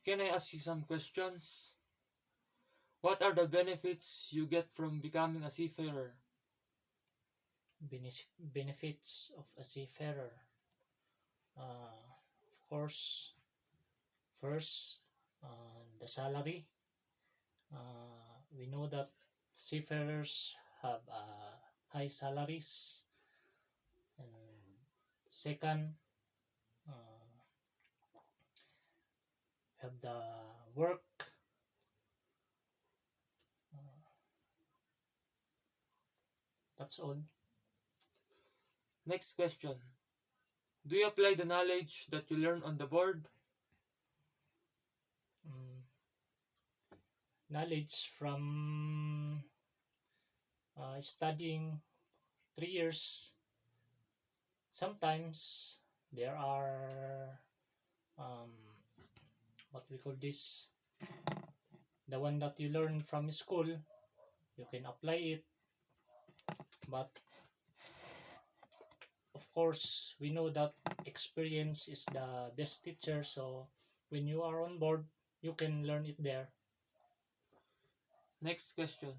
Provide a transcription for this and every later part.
Can I ask you some questions? What are the benefits you get from becoming a seafarer? Benefits of a seafarer. Of course, first, the salary. We know that seafarers have high salaries. And second, uh, have the work. Uh, that's all. Next question. Do you apply the knowledge that you learn on the board? Mm, Knowledge from studying 3 years. Sometimes there are what we call this, the one that you learn from school, you can apply it, but of course we know that experience is the best teacher, so when you are on board you can learn it there. Next question.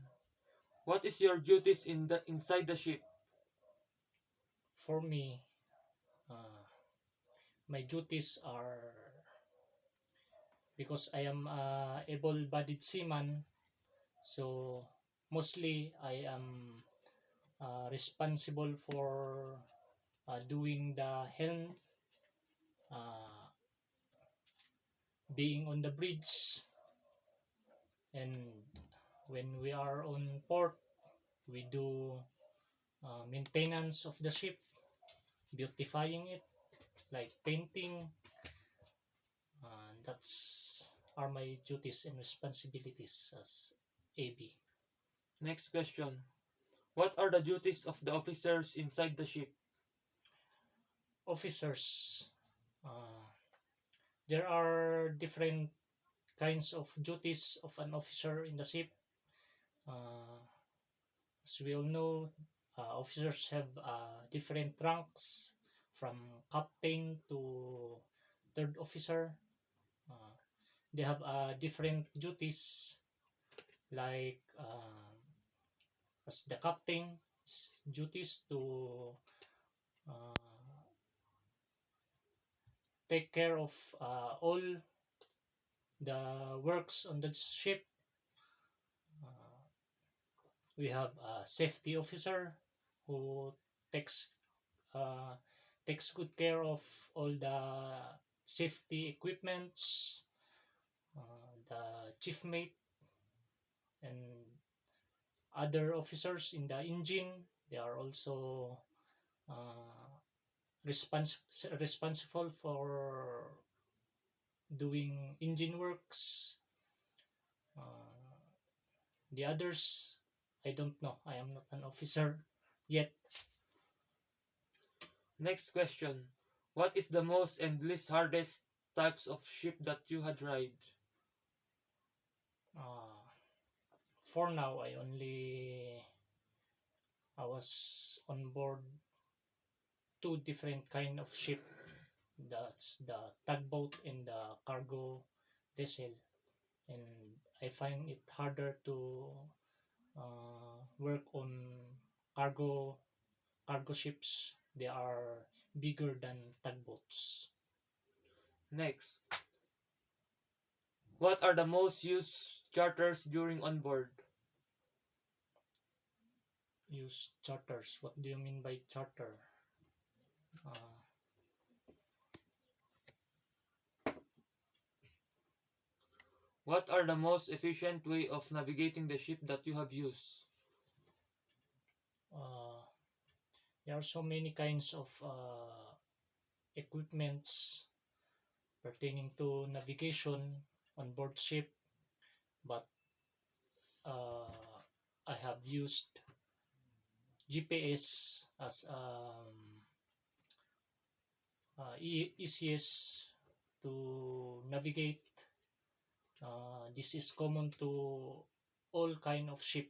What is your duties inside the ship? For me, uh, my duties are, because I am a able-bodied seaman, so mostly I am responsible for doing the helm, uh, being on the bridge, and when we are on port, we do maintenance of the ship, beautifying it, like painting. That's are my duties and responsibilities as AB. Next question. What are the duties of the officers inside the ship? Officers. Uh, there are different kinds of duties of an officer in the ship. Uh, as we all know, officers have different ranks from captain to third officer. Uh, they have different duties, like as the captain, duties to uh, take care of all the works on the ship. Uh, we have a safety officer who takes uh, takes good care of all the safety equipments. The chief mate and other officers in the engine, they are also uh, responsible for doing engine works. Uh, the others, I don't know. I am not an officer yet. Next question. What is the most and least hardest types of ship that you had ride? Uh, for now, I was on board two different kind of ship. That's the tugboat and the cargo vessel, and I find it harder to work on cargo cargo ships. They are bigger than tugboats. Next. What are the most used charters during on board? Use charters. What do you mean by charter? Uh, What are the most efficient way of navigating the ship that you have used? uh, there are so many kinds of equipments pertaining to navigation on board ship, but uh, I have used GPS as easiest to navigate. This is common to all kind of ship.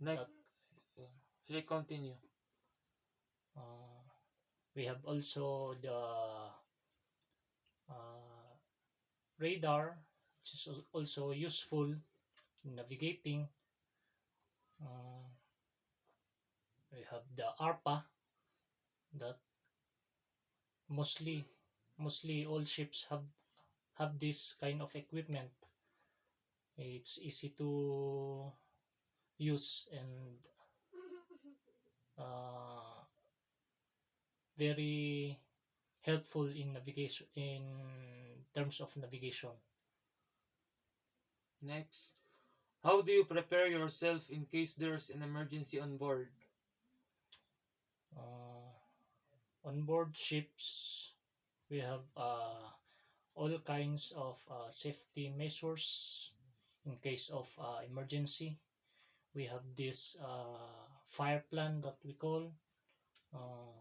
Next. That Should I continue? uh, we have also the radar, which is also useful in navigating. Uh, we have the ARPA that mostly mostly all ships have this kind of equipment. It's easy to use and uh, very helpful in navigation in terms of navigation. Next, how do you prepare yourself in case there's an emergency on board? Uh, on board ships, we have all kinds of safety measures in case of emergency. We have this fire plan that we call. Uh,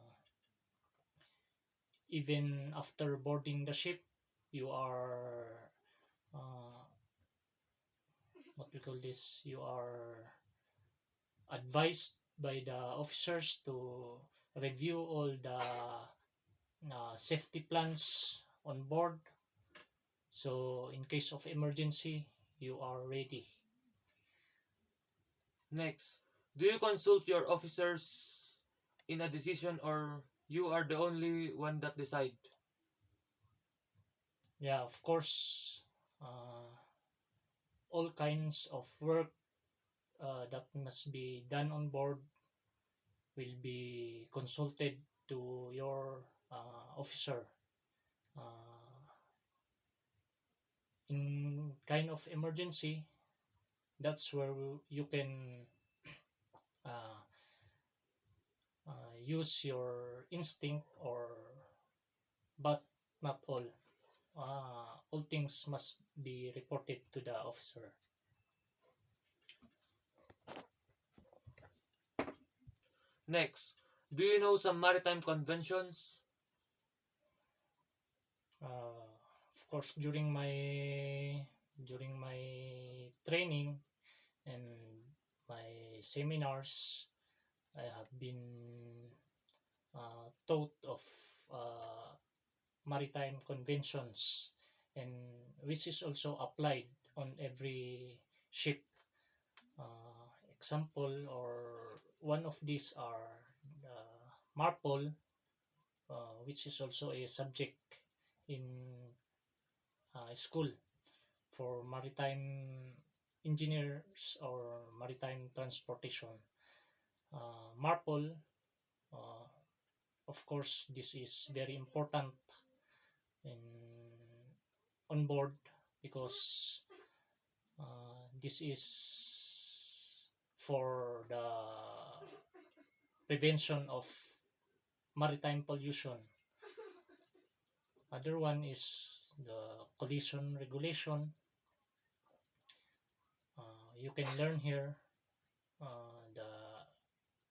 Even after boarding the ship, you are uh, what we call this. You are advised by the officers to review all the safety plans on board. So in case of emergency, you are ready. Next, do you consult your officers in a decision or you are the only one that decide? Yeah, of course, uh, all kinds of work that must be done on board will be consulted to your officer. Uh, in kind of emergency, that's where you can uh, use your instinct, or but not all. All things must be reported to the officer. Next, do you know some maritime conventions? Of course, during my training and my seminars, I have been taught of uh, maritime conventions, and which is also applied on every ship. Example, or one of these are the MARPOL, which is also a subject in school for maritime engineers or maritime transportation. MARPOL, uh, of course, this is very important in on board because this is for the prevention of maritime pollution. Other one is the collision regulation. You can learn here the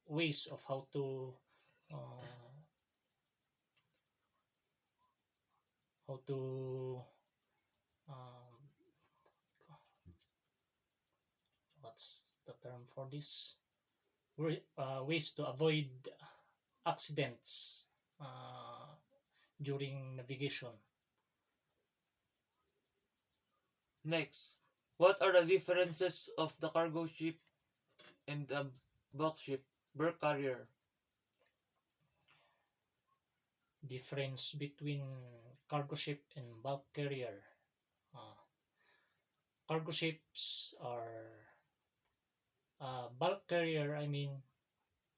ways of uh, how to um, what's the term for this? Ways to avoid accidents during navigation. Next, what are the differences of the cargo ship and the bulk ship, bulk carrier? Difference between cargo ship and bulk carrier. Uh, Cargo ships are bulk carrier. I mean,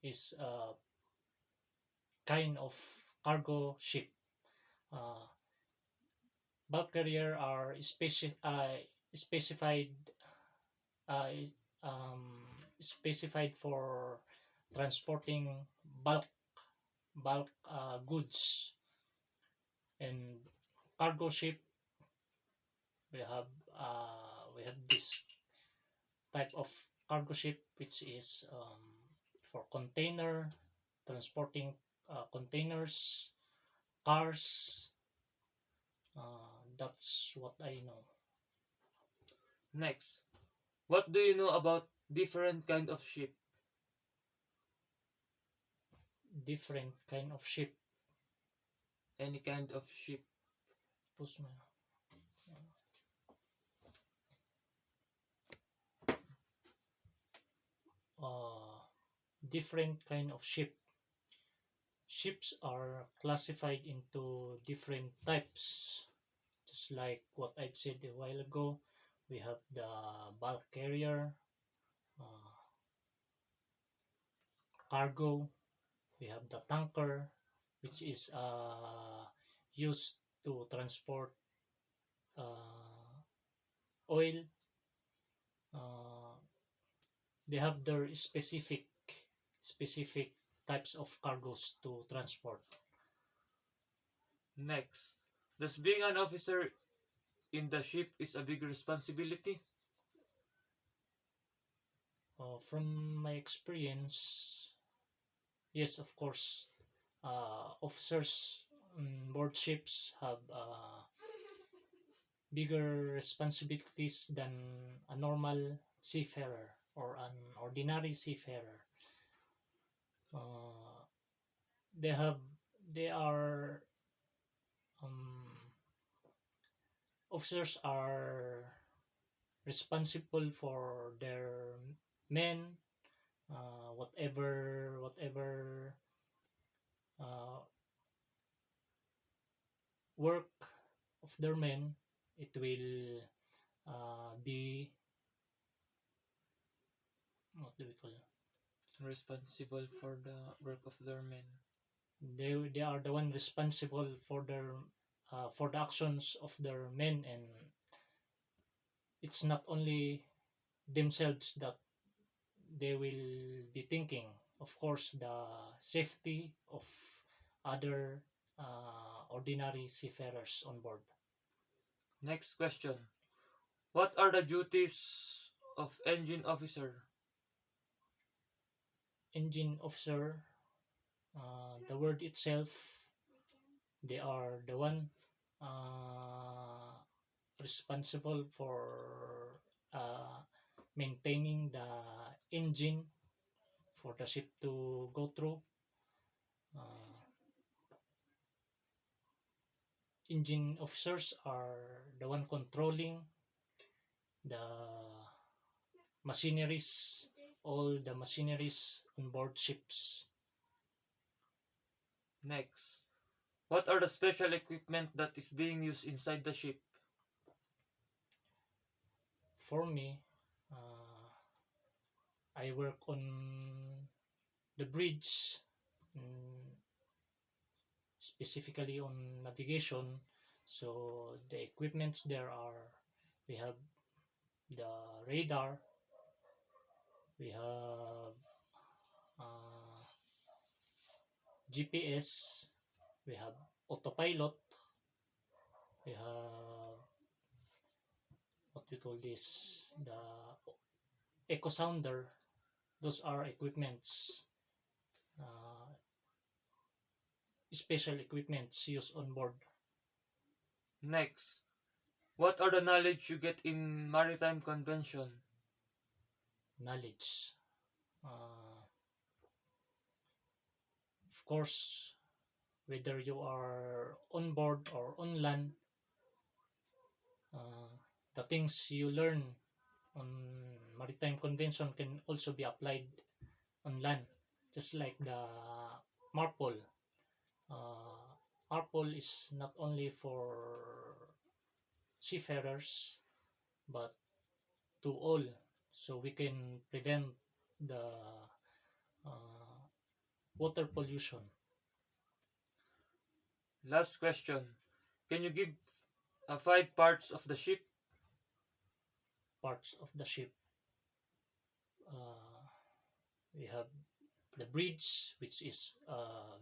is a kind of cargo ship. Uh, Bulk carrier are specified uh, specified for transporting bulk goods, and cargo ship we have we have this type of cargo ship which is for container transporting containers, cars. That's what I know. Next, what do you know about different kind of ship? Different kind of ship. Any kind of ship. Push mo. uh, different kind of ship. Ships are classified into different types, just like what I've said a while ago. We have the bulk carrier, uh, cargo. We have the tanker, which is used to transport uh, oil. Uh, they have their specific types of cargoes to transport. Next, does being an officer in the ship is a big responsibility? From my experience, yes, of course, officers on board ships have bigger responsibilities than a normal seafarer or an ordinary seafarer. Uh, they have they are um, officers are responsible for their men, whatever uh, work of their men, it will be, what do we call it? Responsible for the work of their men. They are the one responsible for the actions of their men, and it's not only themselves that they will be thinking. Of course, the safety of other ordinary seafarers on board. Next question. What are the duties of engine officer? Engine officer, the word itself, they are the one uh, responsible for uh, maintaining the engine for the ship to go through. Uh, Engine officers are the one controlling the machineries, all the machineries on board ships. Next. What are the special equipment that is being used inside the ship? For me, uh, I work on the bridge, mm, specifically on navigation. So the equipments there are, we have the radar, we have uh, GPS, we have autopilot, we have what we call this, the echo sounder. Those are equipments, uh, special equipments used on board. Next. What are the knowledge you get in maritime convention? Knowledge. Of course, whether you are on board or on land, uh, the things you learn on maritime convention can also be applied on land, just like the marpol. Uh, marpol is not only for seafarers but to all, so we can prevent the uh, water pollution. Last question. Can you give five parts of the ship? Parts of the ship, uh, we have the bridge, which is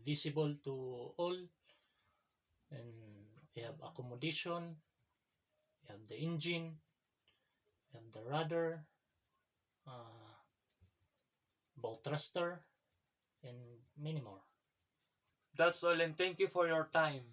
visible to all, and we have accommodation, we have the engine, we have the rudder, uh, bow thruster, and many more. That's all, and thank you for your time.